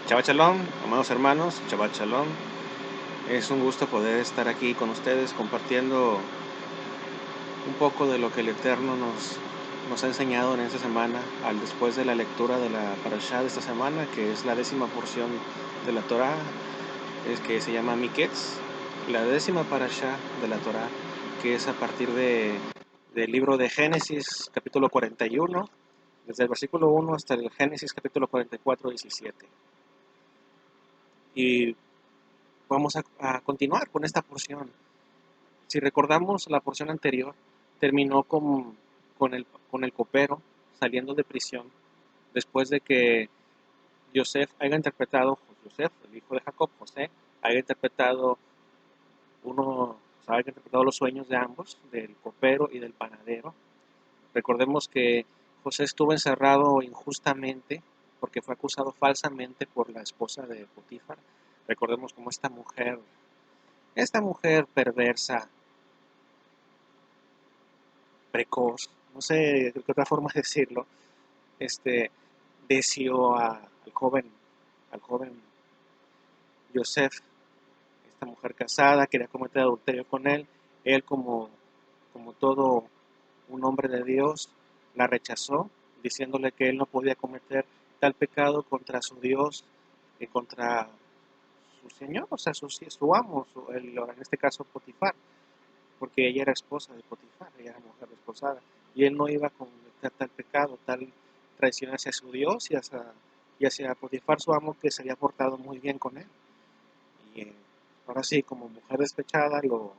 Shabbat Shalom, amados hermanos, Shabbat Shalom. Es un gusto poder estar aquí con ustedes compartiendo un poco de lo que el Eterno nos ha enseñado en esta semana, después de la lectura de la parashá de esta semana, que es la 10ª porción de la Torá, que se llama Miketz, la 10ª parashá de la Torá, que es a partir del libro de Génesis, capítulo 41, desde el versículo 1 hasta el Génesis, capítulo 44, 17. Y vamos a continuar con esta porción. Si recordamos, la porción anterior terminó con el copero saliendo de prisión después de que José, el hijo de Jacob, José, haya interpretado los sueños de ambos, del copero y del panadero. Recordemos que José estuvo encerrado injustamente porque fue acusado falsamente por la esposa de Potifar. Recordemos cómo esta mujer perversa, precoz, no sé qué otra forma de decirlo, deseó al joven Yosef, esta mujer casada, quería cometer adulterio con él. Él, como todo un hombre de Dios, la rechazó, diciéndole que él no podía cometer tal pecado contra su Dios y contra su Señor, o sea, su amo, en este caso Potifar, porque ella era esposa de Potifar, ella era mujer desposada, y él no iba a cometer tal pecado, tal traición hacia su Dios y hacia Potifar, su amo, que se había portado muy bien con él. Y ahora sí, como mujer despechada, lo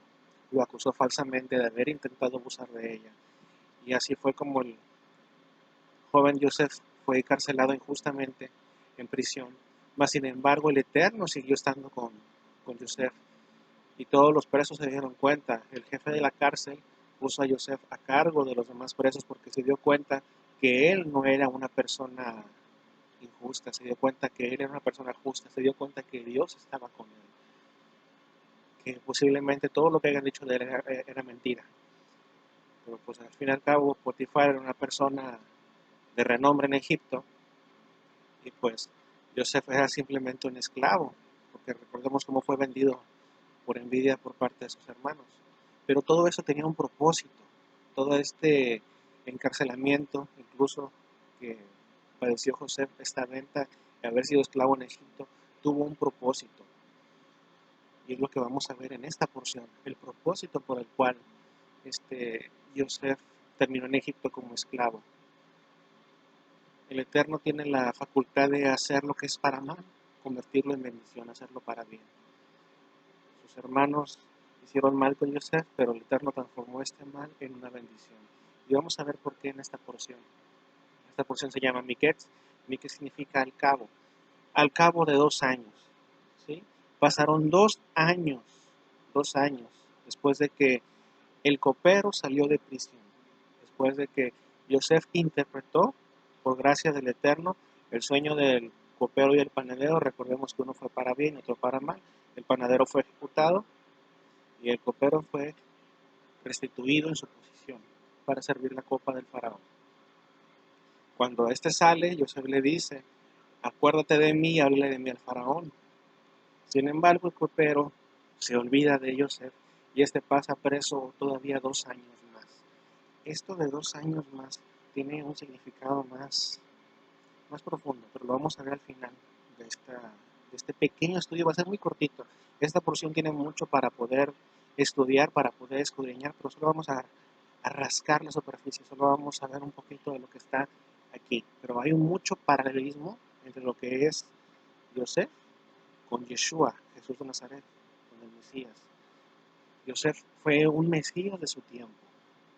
acusó falsamente de haber intentado abusar de ella. Y así fue como el joven Joseph fue encarcelado injustamente en prisión. Mas, sin embargo, el Eterno siguió estando con Joseph. Y todos los presos se dieron cuenta. El jefe de la cárcel puso a Joseph a cargo de los demás presos porque se dio cuenta que él no era una persona injusta, se dio cuenta que él era una persona justa, se dio cuenta que Dios estaba con él, que posiblemente todo lo que hayan dicho de él era mentira. Pero pues al fin y al cabo Potifar era una persona de renombre en Egipto y pues Joseph era simplemente un esclavo, porque recordemos cómo fue vendido por envidia por parte de sus hermanos. Pero todo eso tenía un propósito, todo este encarcelamiento, incluso que padeció José, esta venta de haber sido esclavo en Egipto, tuvo un propósito. Y es lo que vamos a ver en esta porción, el propósito por el cual Joseph terminó en Egipto como esclavo. El Eterno tiene la facultad de hacer lo que es para mal, convertirlo en bendición, hacerlo para bien. Sus hermanos hicieron mal con Joseph, pero el Eterno transformó este mal en una bendición. Y vamos a ver por qué en esta porción. Esta porción se llama Miketz. Miketz significa al cabo de 2 años. ¿Sí? Pasaron 2 años, después de que el copero salió de prisión, después de que Joseph interpretó, por gracia del Eterno, el sueño del copero y el panadero. Recordemos que uno fue para bien y otro para mal. El panadero fue ejecutado y el copero fue restituido en su posición para servir la copa del faraón. Cuando éste sale, Joseph le dice: acuérdate de mí y háblale de mí al faraón. Sin embargo, el copero se olvida de Joseph y pasa preso todavía 2 años más. Esto de 2 años más tiene un significado más profundo, pero lo vamos a ver al final de este pequeño estudio. Va a ser muy cortito. Esta porción tiene mucho para poder estudiar, para poder escudriñar, pero solo vamos a rascar la superficie, solo vamos a ver un poquito de lo que está aquí. Pero hay mucho paralelismo entre lo que es Joseph con Yeshua, Jesús de Nazaret, con el Mesías. Joseph fue un Mesías de su tiempo,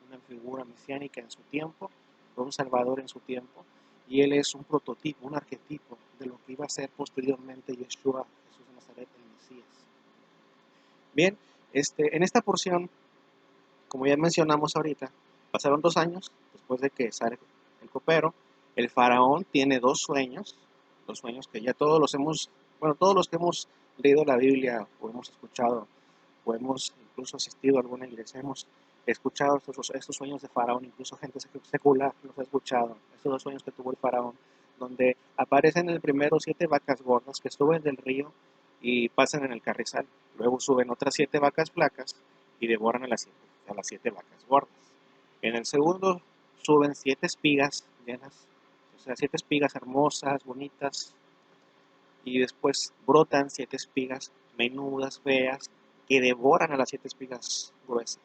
una figura mesiánica en su tiempo, fue un Salvador en su tiempo, y él es un prototipo, un arquetipo de lo que iba a ser posteriormente Yeshua, Jesús de Nazaret, el Mesías. Bien, en esta porción, como ya mencionamos ahorita, pasaron 2 años después de que sale el copero. El faraón tiene dos sueños que ya todos los que hemos leído la Biblia o hemos escuchado o hemos incluso asistido a alguna iglesia, hemos escuchado estos sueños de faraón, incluso gente secular los ha escuchado, estos 2 sueños que tuvo el faraón, donde aparecen el primero 7 vacas gordas que suben del río y pasan en el carrizal. Luego suben otras 7 vacas flacas y devoran a las 7 vacas gordas. En el segundo suben 7 espigas llenas, o sea, 7 espigas hermosas, bonitas, y después brotan 7 espigas menudas, feas, que devoran a las 7 espigas gruesas.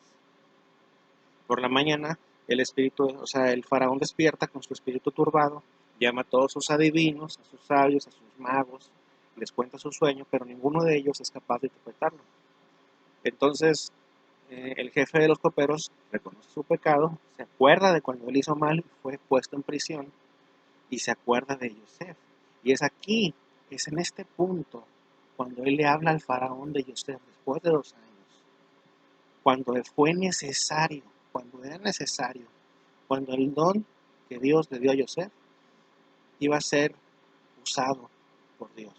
Por la mañana, el faraón despierta con su espíritu turbado, llama a todos sus adivinos, a sus sabios, a sus magos, les cuenta su sueño, pero ninguno de ellos es capaz de interpretarlo. Entonces, el jefe de los coperos reconoce su pecado, se acuerda de cuando él hizo mal y fue puesto en prisión, y se acuerda de Yosef. Y es aquí, es en este punto, cuando él le habla al faraón de Yosef, después de 2 años, cuando fue necesario, cuando era necesario, cuando el don que Dios le dio a Yosef iba a ser usado por Dios.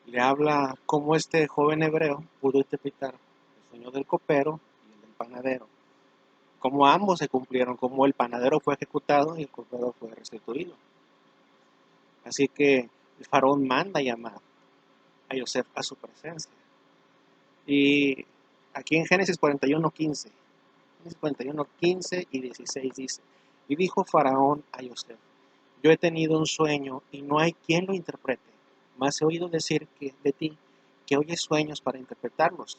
Le habla cómo este joven hebreo pudo interpretar el sueño del copero y el del panadero, cómo ambos se cumplieron, cómo el panadero fue ejecutado y el copero fue restituido. Así que el faraón manda llamar a Yosef a su presencia. Y aquí en Génesis 41:15, Génesis 41:15 y 16 dice: y dijo Faraón a Yosef: yo he tenido un sueño y no hay quien lo interprete, mas he oído decir de ti que oyes sueños para interpretarlos.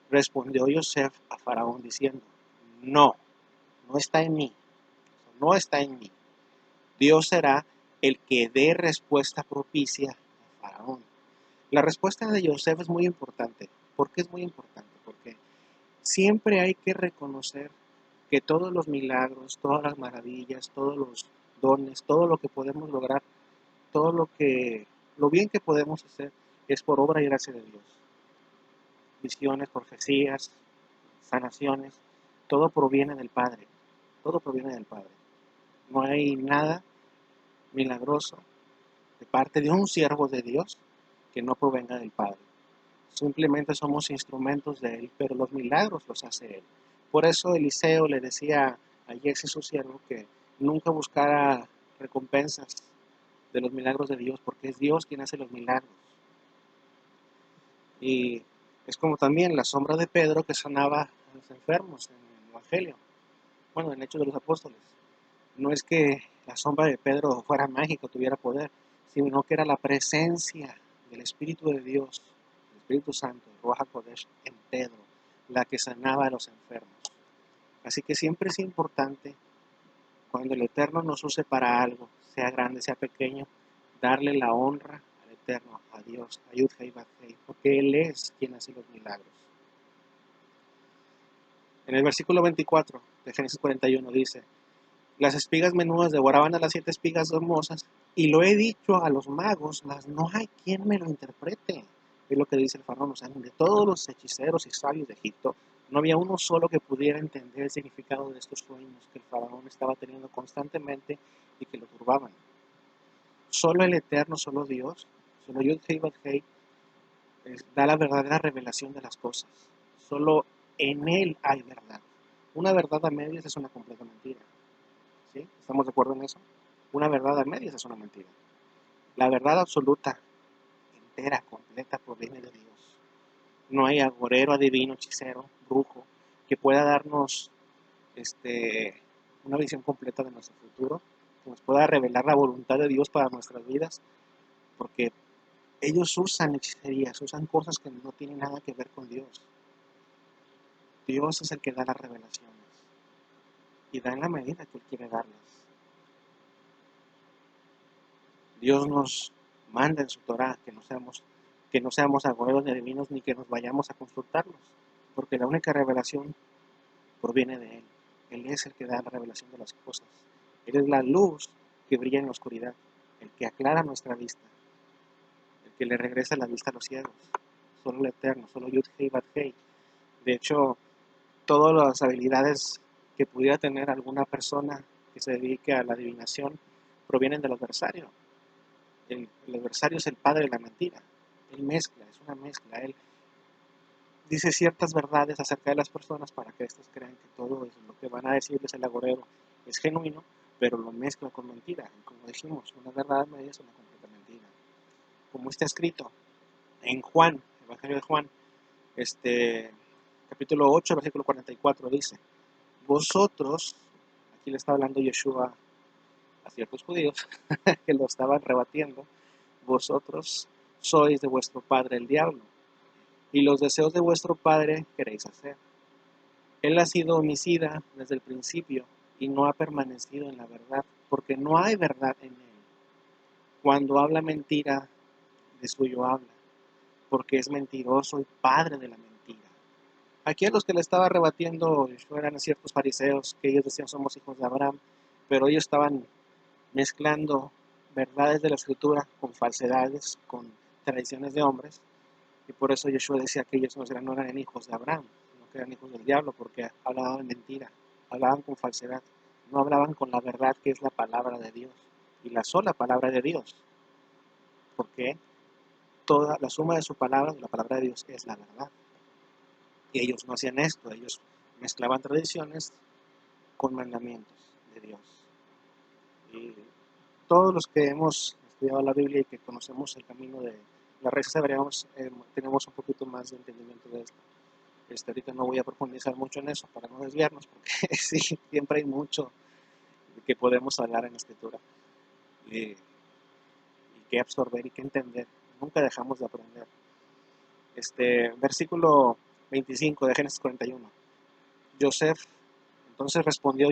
Respondió Yosef a Faraón diciendo: no, no está en mí, no está en mí. Dios será el que dé respuesta propicia a Faraón. La respuesta de Yosef es muy importante. ¿Por qué es muy importante? Porque siempre hay que reconocer que todos los milagros, todas las maravillas, todos los dones, todo lo que podemos lograr, lo bien que podemos hacer es por obra y gracia de Dios. Visiones, profecías, sanaciones, todo proviene del Padre. Todo proviene del Padre. No hay nada milagroso de parte de un siervo de Dios que no provenga del Padre. Simplemente somos instrumentos de Él, pero los milagros los hace Él. Por eso Eliseo le decía a Giezi, su siervo, que nunca buscara recompensas de los milagros de Dios, porque es Dios quien hace los milagros. Y es como también la sombra de Pedro que sanaba a los enfermos en el Evangelio, bueno, en Hechos de los Apóstoles. No es que la sombra de Pedro fuera mágica, tuviera poder, sino que era la presencia del Espíritu de Dios, el Espíritu Santo, el Ruach HaKodesh, en Pedro, la que sanaba a los enfermos. Así que siempre es importante, cuando el Eterno nos use para algo, sea grande, sea pequeño, darle la honra al Eterno, a Dios, a Yud-Hei Vav-Hei, porque Él es quien hace los milagros. En el versículo 24 de Génesis 41 dice: las espigas menudas devoraban a las 7 espigas hermosas, y lo he dicho a los magos, mas no hay quien me lo interprete. Es lo que dice el faraón. O sea, de todos los hechiceros y sabios de Egipto, no había uno solo que pudiera entender el significado de estos sueños que el faraón estaba teniendo constantemente y que lo turbaban. Solo el Eterno, solo Dios, solo Yud-Hei Vav-Hei, da la verdadera revelación de las cosas. Solo en Él hay verdad. Una verdad a medias es una completa mentira. ¿Sí? ¿Estamos de acuerdo en eso? Una verdad a medias es una mentira. La verdad absoluta, entera, completa, proviene de Dios. No hay agorero, adivino, hechicero, brujo, que pueda darnos una visión completa de nuestro futuro, que nos pueda revelar la voluntad de Dios para nuestras vidas, porque ellos usan hechicerías, usan cosas que no tienen nada que ver con Dios. Dios es el que da las revelaciones y da en la medida que Él quiere darlas. Dios nos manda en su Torah que no seamos agoreros ni adivinos, ni que nos vayamos a consultarlos, porque la única revelación proviene de Él. Él es el que da la revelación de las cosas. Él es la luz que brilla en la oscuridad, el que aclara nuestra vista, el que le regresa la vista a los ciegos. Solo el Eterno, solo Yud-Hei Vav-Hei. De hecho, todas las habilidades que pudiera tener alguna persona que se dedique a la adivinación provienen del adversario. El adversario es el padre de la mentira. Él mezcla, es una mezcla. Él dice ciertas verdades acerca de las personas para que éstas crean que todo eso, lo que van a decirles el agorero, es genuino, pero lo mezcla con mentira. Y como dijimos, una verdad media es una completa mentira. Como está escrito en Juan, Evangelio de Juan, capítulo 8, versículo 44, dice: vosotros, aquí le está hablando Yeshua a ciertos judíos que lo estaban rebatiendo, vosotros sois de vuestro padre el diablo, y los deseos de vuestro padre queréis hacer. Él ha sido homicida desde el principio y no ha permanecido en la verdad, porque no hay verdad en él. Cuando habla mentira, de suyo habla, porque es mentiroso y padre de la mentira. Aquí a los que le estaba rebatiendo eran ciertos fariseos, que ellos decían somos hijos de Abraham, pero ellos estaban mezclando verdades de la escritura con falsedades, con tradiciones de hombres, y por eso Yeshua decía que ellos no eran hijos de Abraham, sino que eran hijos del diablo, porque hablaban mentira, hablaban con falsedad, no hablaban con la verdad que es la palabra de Dios, y la sola palabra de Dios, porque toda la suma de su palabra, de la palabra de Dios, es la verdad. Y ellos no hacían esto, ellos mezclaban tradiciones con mandamientos de Dios. Y todos los que hemos estudiado la Biblia y que conocemos el camino de la raíz hebreos, tenemos un poquito más de entendimiento de esto. Ahorita no voy a profundizar mucho en eso para no desviarnos, porque sí, siempre hay mucho que podemos hablar en la escritura y que absorber y que entender. Nunca dejamos de aprender. Versículo 25 de Génesis 41. Entonces respondió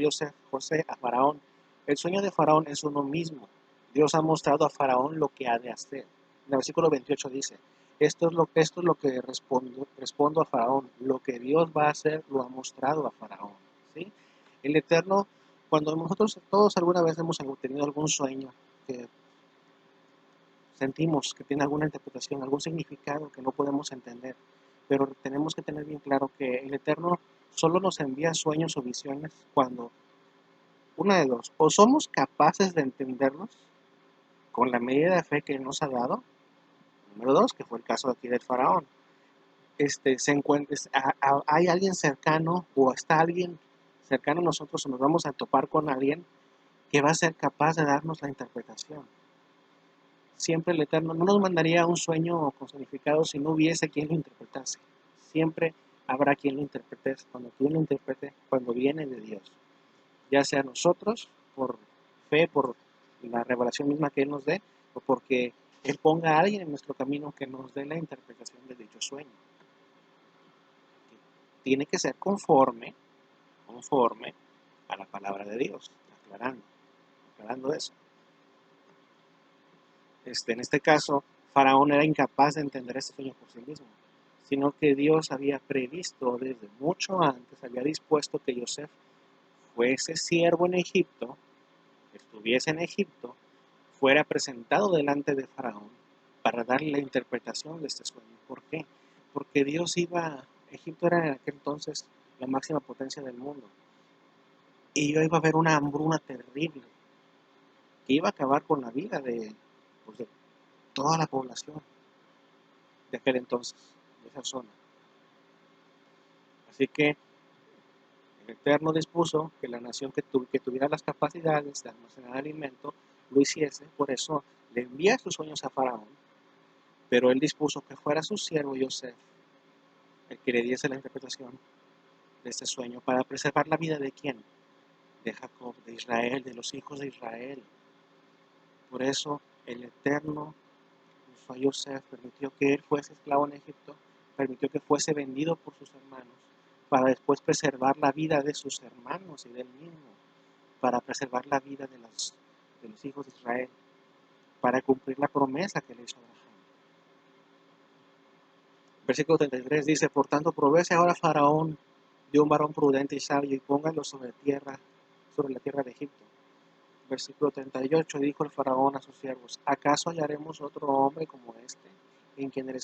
José a Faraón: el sueño de Faraón es uno mismo. Dios ha mostrado a Faraón lo que ha de hacer. En el versículo 28 dice: esto es lo que respondo a Faraón. Lo que Dios va a hacer lo ha mostrado a Faraón. ¿Sí? El Eterno, cuando nosotros todos alguna vez hemos tenido algún sueño que sentimos que tiene alguna interpretación, algún significado que no podemos entender, pero tenemos que tener bien claro que el Eterno solo nos envía sueños o visiones cuando, una de dos, o somos capaces de entenderlos con la medida de fe que Él nos ha dado. Número dos, que fue el caso aquí del faraón. Hay alguien cercano o está alguien cercano a nosotros o nos vamos a topar con alguien que va a ser capaz de darnos la interpretación. Siempre el Eterno no nos mandaría un sueño con significado si no hubiese quien lo interpretase. Siempre habrá quien lo interprete cuando viene de Dios. Ya sea nosotros, por fe, por la revelación misma que Él nos dé, o porque Él ponga a alguien en nuestro camino que nos dé la interpretación de dicho sueño. Tiene que ser conforme a la palabra de Dios, aclarando eso. En este caso, Faraón era incapaz de entender este sueño por sí mismo, sino que Dios había previsto desde mucho antes, había dispuesto que José fuese siervo en Egipto, estuviese en Egipto, fuera presentado delante de Faraón para darle la interpretación de este sueño. ¿Por qué? Porque Egipto era en aquel entonces la máxima potencia del mundo, y iba a haber una hambruna terrible que iba a acabar con la vida de toda la población de aquel entonces, de esa zona. Así que el Eterno dispuso que la nación que tuviera las capacidades de almacenar alimento lo hiciese, por eso le envía sus sueños a Faraón, pero él dispuso que fuera su siervo José el que le diese la interpretación de este sueño para preservar la vida de quién, de Jacob, de Israel, de los hijos de Israel. Por eso el Eterno usó a José, permitió que él fuese esclavo en Egipto, permitió que fuese vendido por sus hermanos, para después preservar la vida de sus hermanos y de él mismo, para preservar la vida de los hijos de Israel, para cumplir la promesa que le hizo Abraham. Versículo 33 dice: por tanto, provéase ahora Faraón de un varón prudente y sabio, y póngalo sobre la tierra de Egipto. Versículo 38, dijo el Faraón a sus siervos: ¿acaso hallaremos otro hombre como este, en quien esté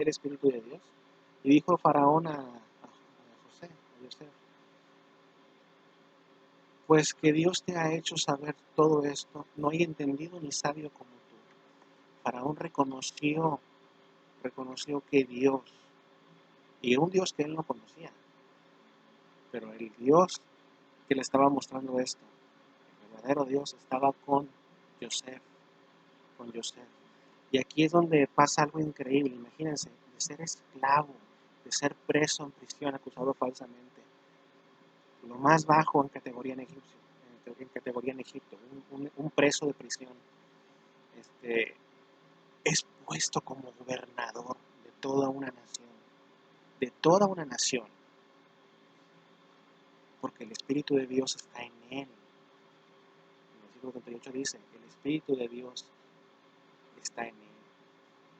el Espíritu de Dios? Y dijo el Faraón a José: pues que Dios te ha hecho saber todo esto, no hay entendido ni sabio como tú. Faraón reconoció que Dios, y un Dios que él no conocía, pero el Dios que le estaba mostrando esto. El verdadero Dios estaba con Joseph, con Joseph. Y aquí es donde pasa algo increíble, imagínense, de ser esclavo, de ser preso en prisión, acusado falsamente, lo más bajo en categoría en Egipto, un preso de prisión, es puesto como gobernador de toda una nación, porque el Espíritu de Dios está en él. En el versículo 38 dice, el Espíritu de Dios está en él.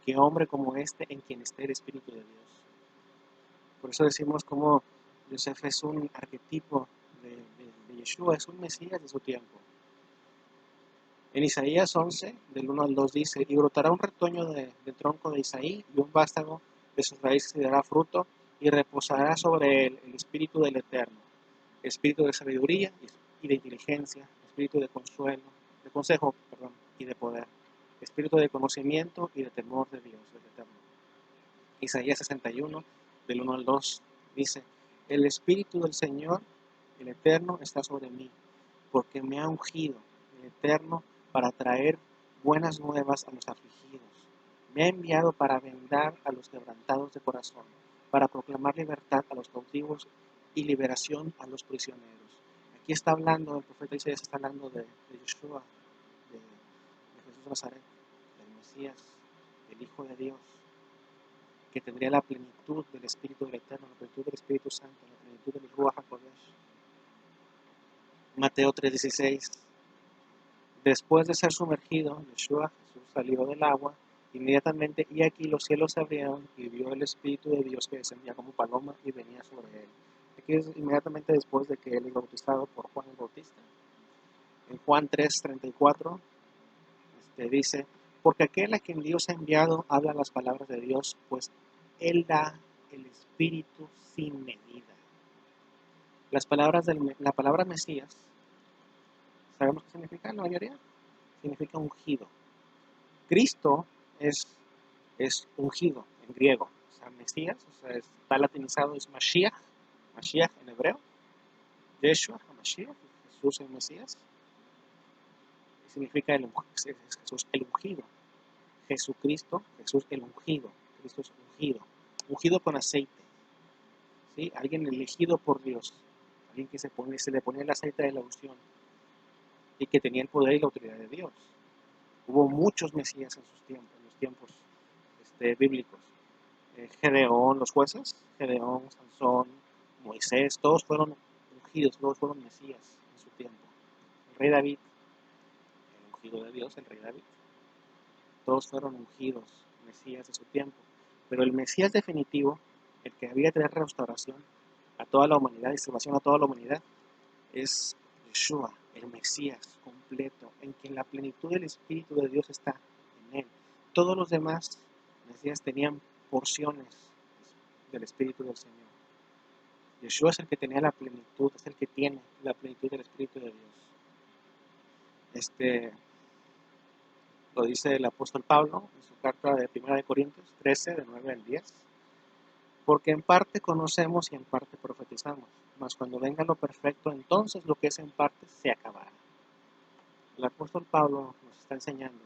¿Qué hombre como este en quien esté el Espíritu de Dios? Por eso decimos como Joseph es un arquetipo de Yeshua, es un Mesías de su tiempo. En Isaías 11, del 1 al 2 dice, y brotará un retoño del tronco de Isaí, y un vástago de sus raíces y dará fruto, y reposará sobre él el Espíritu del Eterno, Espíritu de sabiduría y de inteligencia, Espíritu de consejo y de poder, Espíritu de conocimiento y de temor de Dios, del Eterno. Isaías 61, del 1 al 2, dice, el Espíritu del Señor, el Eterno, está sobre mí, porque me ha ungido, el Eterno, para traer buenas nuevas a los afligidos. Me ha enviado para vendar a los quebrantados de corazón, para proclamar libertad a los cautivos y liberación a los prisioneros. Aquí está hablando, el profeta Isaías está hablando de Yeshua, de Jesús de Nazaret, del Mesías, del Hijo de Dios, que tendría la plenitud del Espíritu del Eterno, la plenitud del Espíritu Santo, la plenitud del Ruach HaKodesh. Mateo 3:16. Después de ser sumergido, Yeshua, Jesús, salió del agua, inmediatamente, y aquí los cielos se abrieron, y vio el Espíritu de Dios que descendía como paloma y venía sobre él. Aquí es inmediatamente después de que él es bautizado por Juan el Bautista. En Juan 3:34 dice, porque aquel a quien Dios ha enviado habla las palabras de Dios, pues él da el Espíritu sin medida. La palabra Mesías, ¿sabemos qué significa en la mayoría? Significa ungido. Cristo es ungido en griego, o sea, Mesías, o sea, está latinizado, es Mashiach en hebreo, Yeshua, Mashiach, Jesús el Mesías, significa Jesús el ungido, Jesucristo, Jesús el ungido, Cristo es ungido con aceite, ¿sí? Alguien elegido por Dios, alguien que se le ponía el aceite de la unción y que tenía el poder y la autoridad de Dios. Hubo muchos Mesías en los tiempos bíblicos. Gedeón, los jueces, Gedeón, Sansón, Moisés, todos fueron ungidos, todos fueron Mesías en su tiempo. El rey David, el ungido de Dios, el rey David, todos fueron ungidos, Mesías de su tiempo. Pero el Mesías definitivo, el que había de traer restauración a toda la humanidad y salvación a toda la humanidad, es Yeshua, el Mesías completo, en quien la plenitud del Espíritu de Dios está en él. Todos los demás Mesías tenían porciones del Espíritu del Señor. Yeshua es el que tenía la plenitud, es el que tiene la plenitud del Espíritu de Dios. Lo dice el apóstol Pablo en su carta de 1 Corintios 13, de 9 al 10. Porque en parte conocemos y en parte profetizamos, mas cuando venga lo perfecto, entonces lo que es en parte se acabará. El apóstol Pablo nos está enseñando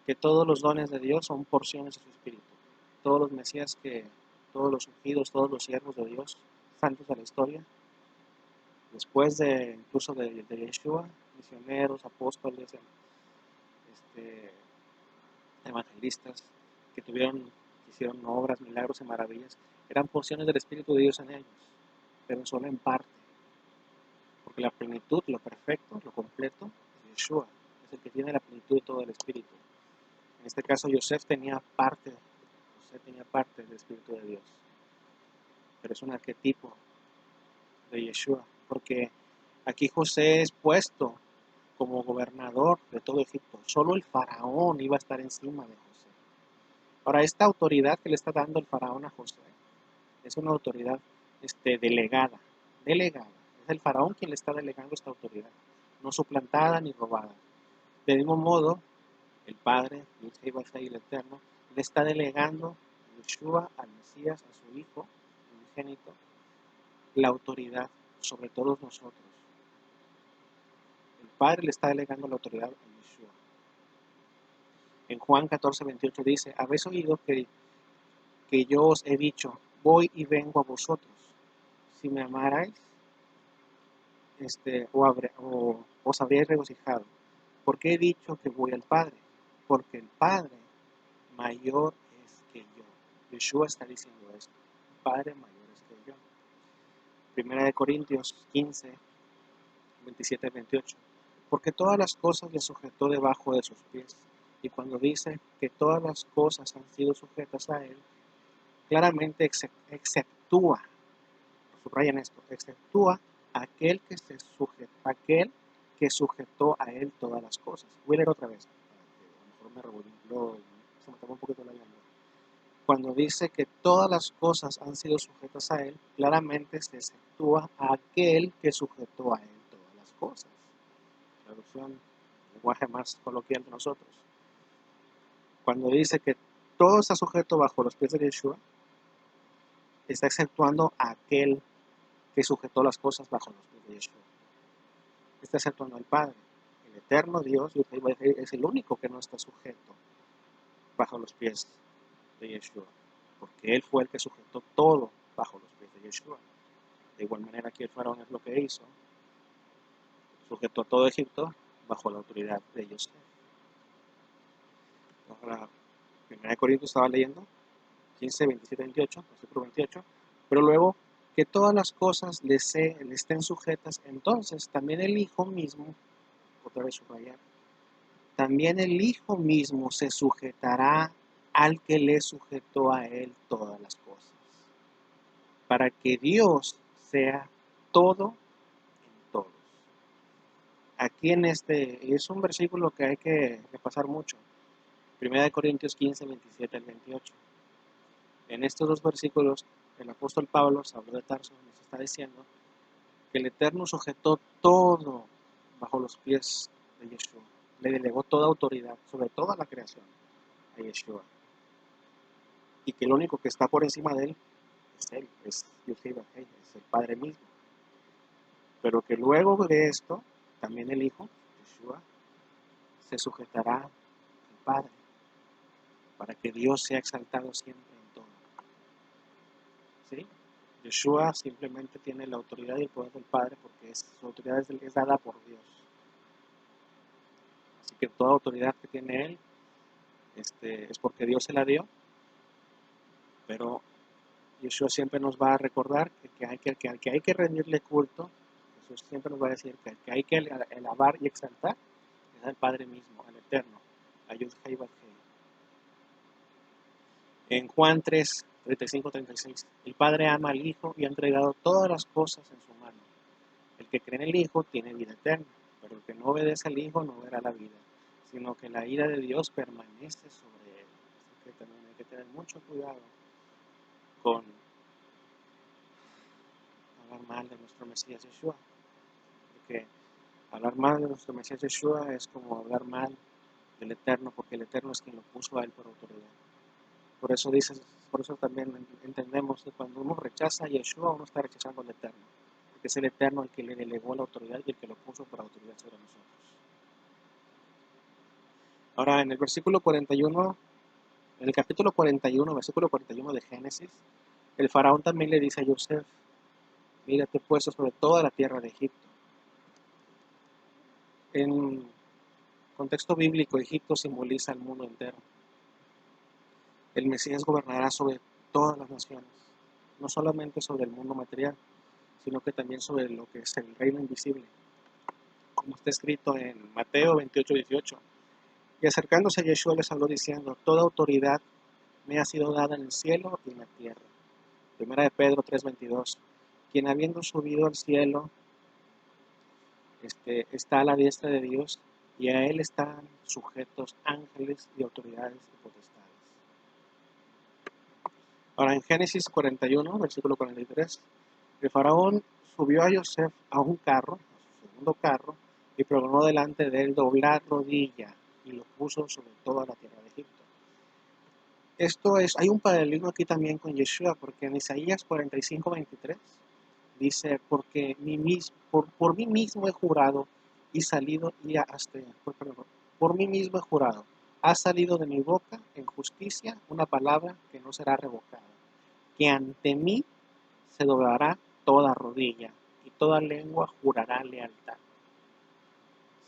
que todos los dones de Dios son porciones de su Espíritu. Todos los Mesías, todos los ungidos, todos los siervos de Dios, santos de la historia, después incluso de Yeshua, misioneros, apóstoles, evangelistas, que hicieron obras, milagros y maravillas, eran porciones del Espíritu de Dios en ellos, pero solo en parte, porque la plenitud, lo perfecto, lo completo, es Yeshua, es el que tiene la plenitud de todo el Espíritu. En este caso, José tenía parte del Espíritu de Dios, pero es un arquetipo de Yeshua, porque aquí José es puesto como gobernador de todo Egipto. Solo el faraón iba a estar encima de José. Ahora, esta autoridad que le está dando el faraón a José es una autoridad delegada. Es el faraón quien le está delegando esta autoridad, no suplantada ni robada. De mismo modo, el Padre, y el Eterno, le está delegando a Yeshua, al Mesías, a su Hijo, el unigénito, la autoridad sobre todos nosotros. El Padre le está delegando la autoridad a Yeshua. En Juan 14:28 dice, habéis oído que yo os he dicho, voy y vengo a vosotros. Si me amarais, os habríais regocijado. ¿Por qué he dicho que voy al Padre? Porque el Padre mayor es que yo. Yeshua está diciendo esto. El Padre mayor es que yo. Primera de Corintios 15, 27 28. Porque todas las cosas le sujetó debajo de sus pies. Y cuando dice que todas las cosas han sido sujetas a él, claramente exceptúa, subrayan esto, exceptúa aquel que sujetó a él todas las cosas. Voy a leer otra vez, a lo mejor me revolvió, se me tomó un poquito la lengua. Cuando dice que todas las cosas han sido sujetas a él, claramente se exceptúa a aquel que sujetó a él todas las cosas. Traducción, lenguaje más coloquial de nosotros. Cuando dice que todo está sujeto bajo los pies de Yeshua, está exceptuando a aquel que sujetó las cosas bajo los pies de Yeshua. Está exceptuando al Padre. El eterno Dios es el único que no está sujeto bajo los pies de Yeshua, porque Él fue el que sujetó todo bajo los pies de Yeshua. De igual manera que el faraón es lo que hizo, sujetó todo Egipto bajo la autoridad de Yosef. Ahora, 1 Corintios estaba leyendo, 15, 27, 28, versículo 28, pero luego que todas las cosas le estén sujetas, entonces también el Hijo mismo, otra vez subrayar, también el Hijo mismo se sujetará al que le sujetó a él todas las cosas, para que Dios sea todo en todos. Aquí es un versículo que hay que repasar mucho. 1 Corintios 15, 27 al 28. En estos dos versículos, el apóstol Pablo, Saulo de Tarso, nos está diciendo que el Eterno sujetó todo bajo los pies de Yeshua. Le delegó toda autoridad sobre toda la creación a Yeshua. Y que el único que está por encima de él es él, es Yeshua, es el Padre mismo. Pero que luego de esto, también el Hijo, Yeshua, se sujetará al Padre, para que Dios sea exaltado siempre en todo. ¿Sí? Yeshua simplemente tiene la autoridad y el poder del Padre porque su autoridad es dada por Dios. Así que toda autoridad que tiene Él es porque Dios se la dio, pero Yeshua siempre nos va a recordar que al que hay que rendirle culto, Jesús siempre nos va a decir que al que hay que alabar y exaltar es al Padre mismo, al Eterno, a Yud-Hei Vav-Hei. En Juan 3, 35-36, el Padre ama al Hijo y ha entregado todas las cosas en su mano. El que cree en el Hijo tiene vida eterna, pero el que no obedece al Hijo no verá la vida, sino que la ira de Dios permanece sobre él. Así que también hay que tener mucho cuidado con hablar mal de nuestro Mesías Yeshua, porque hablar mal de nuestro Mesías Yeshua es como hablar mal del Eterno, porque el Eterno es quien lo puso a él por autoridad. Por eso también entendemos que cuando uno rechaza a Yeshua, uno está rechazando al Eterno, porque es el Eterno el que le delegó la autoridad y el que lo puso por autoridad sobre nosotros. Ahora, en el versículo 41, en el capítulo 41, versículo 41 de Génesis, el faraón también le dice a Yosef, mira, te he puesto sobre toda la tierra de Egipto. En contexto bíblico, Egipto simboliza el mundo entero. El Mesías gobernará sobre todas las naciones, no solamente sobre el mundo material, sino que también sobre lo que es el reino invisible, como está escrito en Mateo 28:18. Y acercándose a Yeshua les habló diciendo, toda autoridad me ha sido dada en el cielo y en la tierra. Primera de Pedro 3:22, quien habiendo subido al cielo está a la diestra de Dios y a él están sujetos ángeles y autoridades y potestades. Ahora en Génesis 41, versículo 43, el faraón subió a Yosef a un carro, a su segundo carro, y proclamó delante de él doblar rodilla y lo puso sobre toda la tierra de Egipto. Hay un paralelismo aquí también con Yeshua, porque en Isaías 45:23 Dice, porque por mí mismo he jurado y salido, y por mí mismo he jurado, ha salido de mi boca en justicia una palabra que no será revocada, que ante mí se doblará toda rodilla y toda lengua jurará lealtad.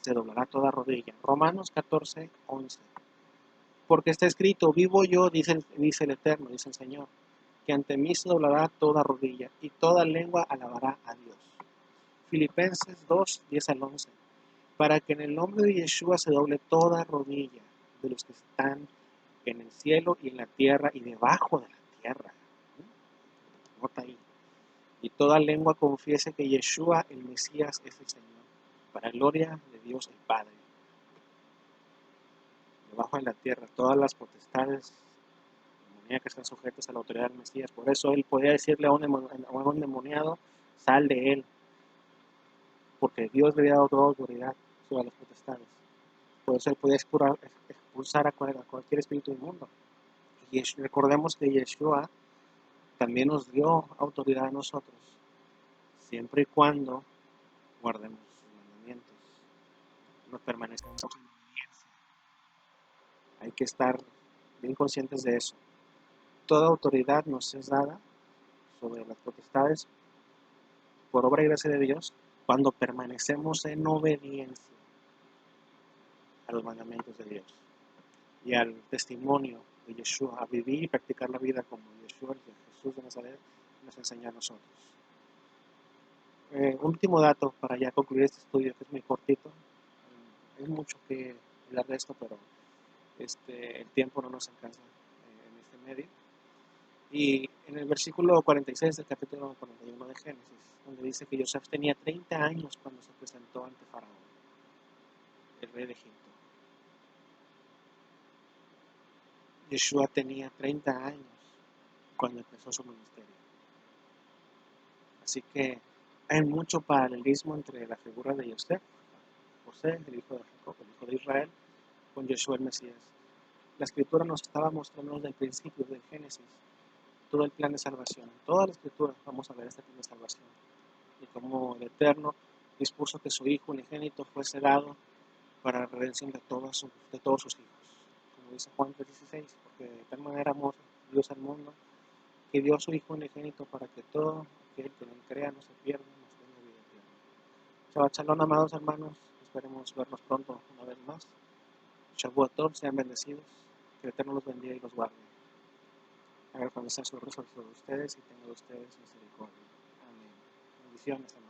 Se doblará toda rodilla. Romanos 14:11. Porque está escrito, vivo yo, dice el Eterno, dice el Señor, que ante mí se doblará toda rodilla y toda lengua alabará a Dios. Filipenses 2:10-11. Para que en el nombre de Yeshua se doble toda rodilla de los que están en el cielo y en la tierra y debajo de la tierra. Nota ahí. Y toda lengua confiese que Yeshua, el Mesías, es el Señor, para gloria de Dios el Padre. Debajo de la tierra, todas las potestades demoníacas están sujetas a la autoridad del Mesías. Por eso él podía decirle a un endemoniado, sal de él, porque Dios le había dado toda autoridad sobre las potestades. Por eso él podía expulsar a cualquier espíritu inmundo. Y recordemos que Yeshua también nos dio autoridad a nosotros, siempre y cuando guardemos sus mandamientos, no permanezcamos en obediencia. Hay que estar bien conscientes de eso. Toda autoridad nos es dada sobre las potestades por obra y gracia de Dios cuando permanecemos en obediencia a los mandamientos de Dios y al testimonio de Yeshua, a vivir y practicar la vida como Yeshua, el Jesús de Nazaret, nos enseña a nosotros. Último dato para ya concluir este estudio, que es muy cortito. Hay mucho que hablar de esto, pero el tiempo no nos alcanza en este medio. Y en el versículo 46 del capítulo 41 de Génesis, donde dice que Joseph tenía 30 años cuando se presentó ante Faraón, el rey de Egipto. Yeshua tenía 30 años cuando empezó su ministerio. Así que hay mucho paralelismo entre la figura de José, el hijo de Jacob, el hijo de Israel, con Yeshua el Mesías. La escritura nos estaba mostrando desde el principio del Génesis todo el plan de salvación. En toda la escritura vamos a ver este plan de salvación. Y como el Eterno dispuso que su Hijo unigénito fuese dado para la redención de todos sus hijos. Como dice Juan 3:16, porque de tal manera amó Dios al mundo, que dio a su Hijo unigénito para que todo aquel que en él crea no se pierda, mas tenga vida eterna. Shabbat shalom, amados hermanos. Esperemos vernos pronto una vez más. Shavuot Tov, sean bendecidos. Que el Eterno los bendiga y los guarde. Haga conocer su rostro sobre ustedes y tenga de ustedes misericordia. Amén. Bendiciones, hermanos.